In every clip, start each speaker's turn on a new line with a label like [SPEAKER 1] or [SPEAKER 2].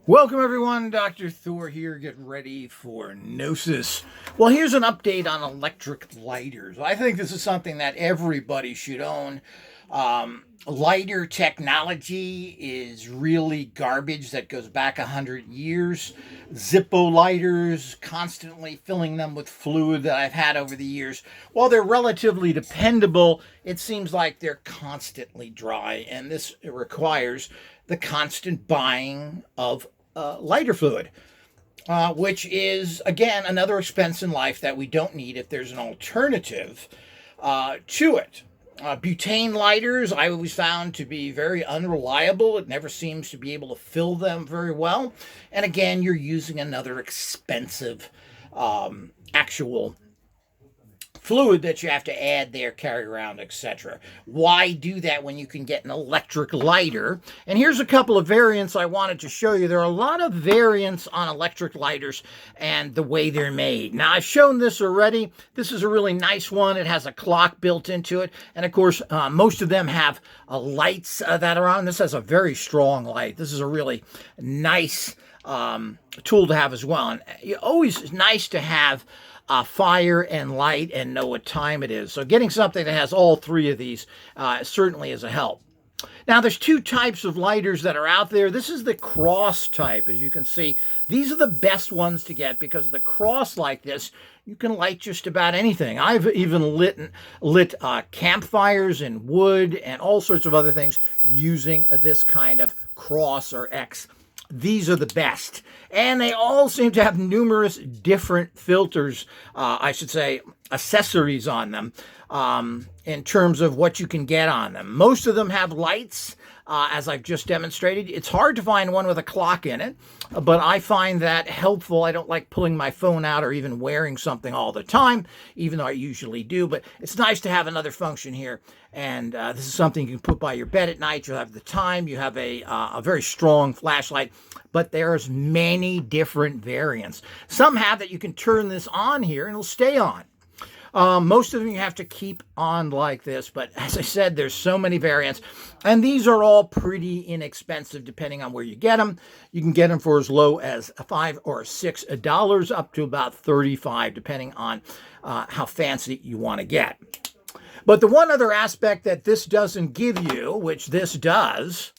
[SPEAKER 1] Welcome everyone, Dr. Thor here. Get ready for Gnosis. Well, here's an update on electric lighters. I think this is something that everybody should own. Lighter technology is really garbage that goes back 100 years. Zippo lighters, constantly filling them with fluid that I've had over the years. While they're relatively dependable, it seems like they're constantly dry, and this requires the constant buying of lighter fluid, which is, again, another expense in life that we don't need if there's an alternative to it. Butane lighters I always found to be very unreliable. It never seems to be able to fill them very well. And again, you're using another expensive actual fluid that you have to add there, carry around, etc. Why do that when you can get an electric lighter? And here's a couple of variants I wanted to show you. There are a lot of variants on electric lighters and the way they're made. Now, I've shown this already. This is a really nice one. It has a clock built into it. And of course, most of them have lights that are on. This has a very strong light. This is a really nice tool to have as well. And always nice to have fire and light and know what time it is. So getting something that has all three of these certainly is a help. Now, there's two types of lighters that are out there. This is the cross type. As you can see, these are the best ones to get because the cross like this, you can light just about anything. I've even lit campfires and wood and all sorts of other things using this kind of cross or X. These are the best. And they all seem to have numerous different filters, I should say, accessories on them in terms of what you can get on them. Most of them have lights, as I've just demonstrated. It's hard to find one with a clock in it, but I find that helpful. I don't like pulling my phone out or even wearing something all the time, even though I usually do. But it's nice to have another function here. And this is something you can put by your bed at night. You'll have the time. You have a very strong flashlight. But there's many different variants. Some have that you can turn this on here and it'll stay on. Most of them you have to keep on like this, but as I said, there's so many variants, and these are all pretty inexpensive depending on where you get them. You can get them for as low as $5 or $6 up to about $35, depending on how fancy you want to get. But the one other aspect that this doesn't give you, which this does,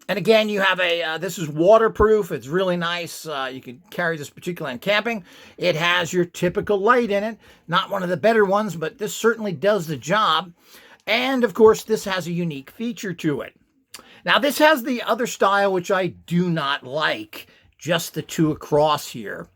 [SPEAKER 1] and again, you have this is waterproof. It's really nice. You can carry this particularly on camping. It has your typical light in it. Not one of the better ones, but this certainly does the job. And of course, this has a unique feature to it. Now, this has the other style, which I do not like, just the two across here.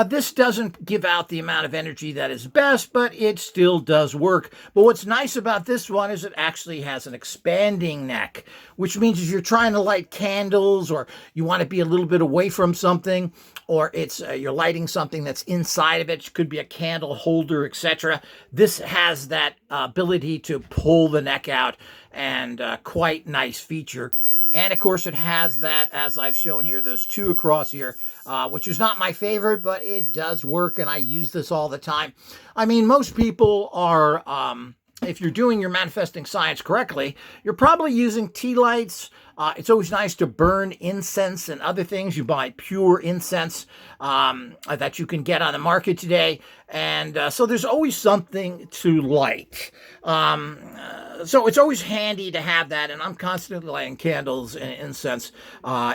[SPEAKER 1] This doesn't give out the amount of energy that is best, but it still does work. But what's nice about this one is it actually has an expanding neck, which means if you're trying to light candles or you want to be a little bit away from something, or it's you're lighting something that's inside of it, it could be a candle holder, etc. This has that ability to pull the neck out, and quite nice feature. And of course, it has that, as I've shown here, those two across here, which is not my favorite, but it does work, and I use this all the time. I mean, most people are, if you're doing your manifesting science correctly, you're probably using tea lights. It's always nice to burn incense and other things. You buy pure incense that you can get on the market today. And so there's always something to light. So it's always handy to have that. And I'm constantly lighting candles and incense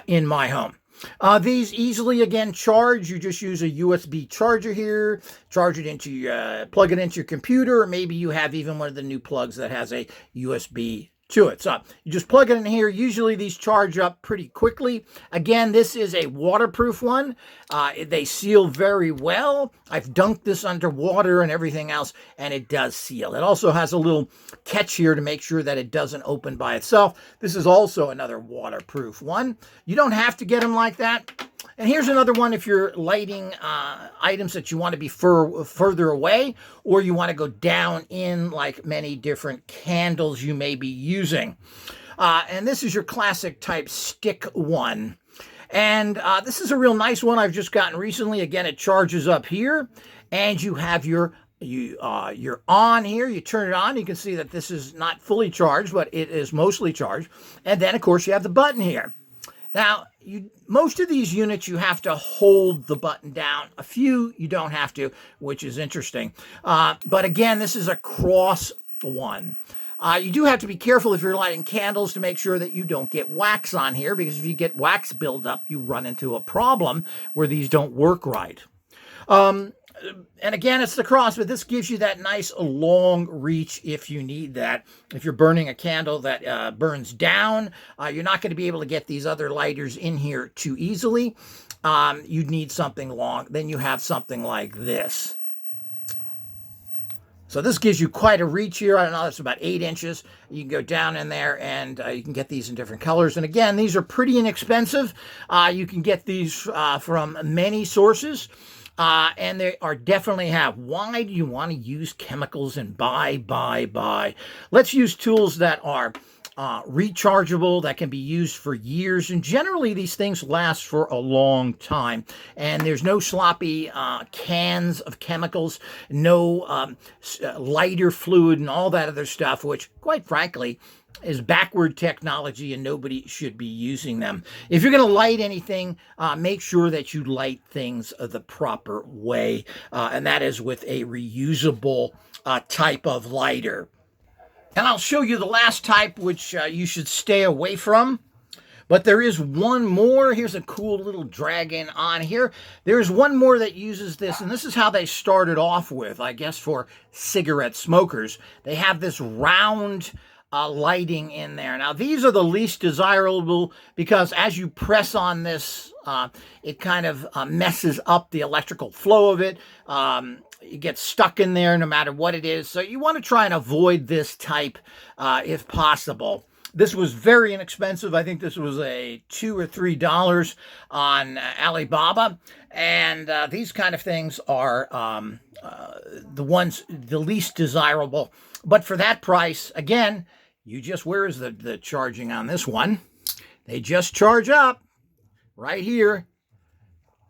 [SPEAKER 1] in my home. These easily, again, charge. You just use a USB charger here, charge it into plug it into your computer, or maybe you have even one of the new plugs that has a USB to it. So you just plug it in here. Usually these charge up pretty quickly. Again, this is a waterproof one. They seal very well. I've dunked this under water and everything else, and it does seal. It also has a little catch here to make sure that it doesn't open by itself. This is also another waterproof one. You don't have to get them like that. And here's another one if you're lighting items that you want to be further away, or you want to go down in like many different candles you may be using. And this is your classic type stick one. And this is a real nice one I've just gotten recently. Again, it charges up here, and you have you're on here. You turn it on. You can see that this is not fully charged, but it is mostly charged. And then, of course, you have the button here. Now, most of these units, you have to hold the button down. A few, you don't have to, which is interesting. But again, this is a cross one. You do have to be careful if you're lighting candles to make sure that you don't get wax on here, because if you get wax buildup, you run into a problem where these don't work right. And again, it's the cross, but this gives you that nice long reach if you need that. If you're burning a candle that burns down, you're not going to be able to get these other lighters in here too easily. You'd need something long. Then you have something like this. So this gives you quite a reach here. I don't know, that's about 8 inches. You can go down in there and you can get these in different colors. And again, these are pretty inexpensive. You can get these from many sources. And they are definitely have. Why do you want to use chemicals and buy? Let's use tools that are rechargeable, that can be used for years. And generally, these things last for a long time. And there's no sloppy cans of chemicals, no lighter fluid and all that other stuff, which, quite frankly, is backward technology and nobody should be using them. If you're going to light anything, make sure that you light things the proper way, and that is with a reusable type of lighter. And I'll show you the last type, which you should stay away from. But there is one more. Here's a cool little dragon on here. There's one more that uses this, and this is how they started off with, I guess, for cigarette smokers. They have this round lighting in there. Now, these are the least desirable because as you press on this, it kind of messes up the electrical flow of it. It gets stuck in there no matter what it is. So you want to try and avoid this type if possible. This was very inexpensive. I think this was a $2 or $3 on Alibaba. And these kind of things are the least desirable. But for that price, again, where is the charging on this one? They just charge up right here.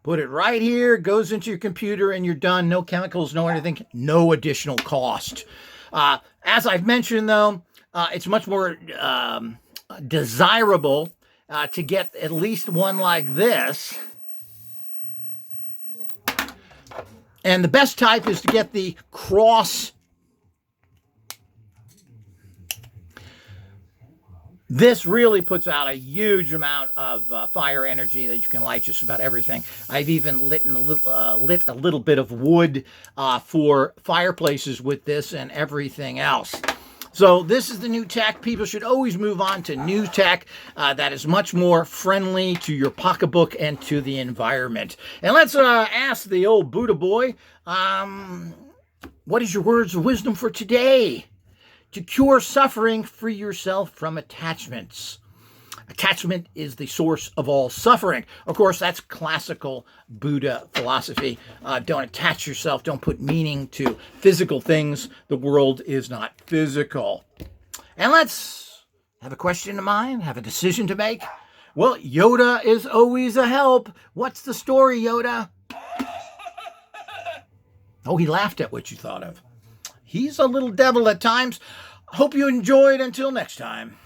[SPEAKER 1] Put it right here, goes into your computer, and you're done. No chemicals, no anything, no additional cost. As I've mentioned, though, it's much more desirable to get at least one like this. And the best type is to get the cross. This really puts out a huge amount of fire energy that you can light just about everything. I've even lit a little bit of wood for fireplaces with this and everything else. So this is the new tech. People should always move on to new tech that is much more friendly to your pocketbook and to the environment. And let's ask the old Buddha boy, what is your words of wisdom for today? To cure suffering, free yourself from attachments. Attachment is the source of all suffering. Of course, that's classical Buddha philosophy. Don't attach yourself. Don't put meaning to physical things. The world is not physical. And let's have a question to mind, have a decision to make. Well, Yoda is always a help. What's the story, Yoda? Oh, he laughed at what you thought of. He's a little devil at times. Hope you enjoyed. Until next time.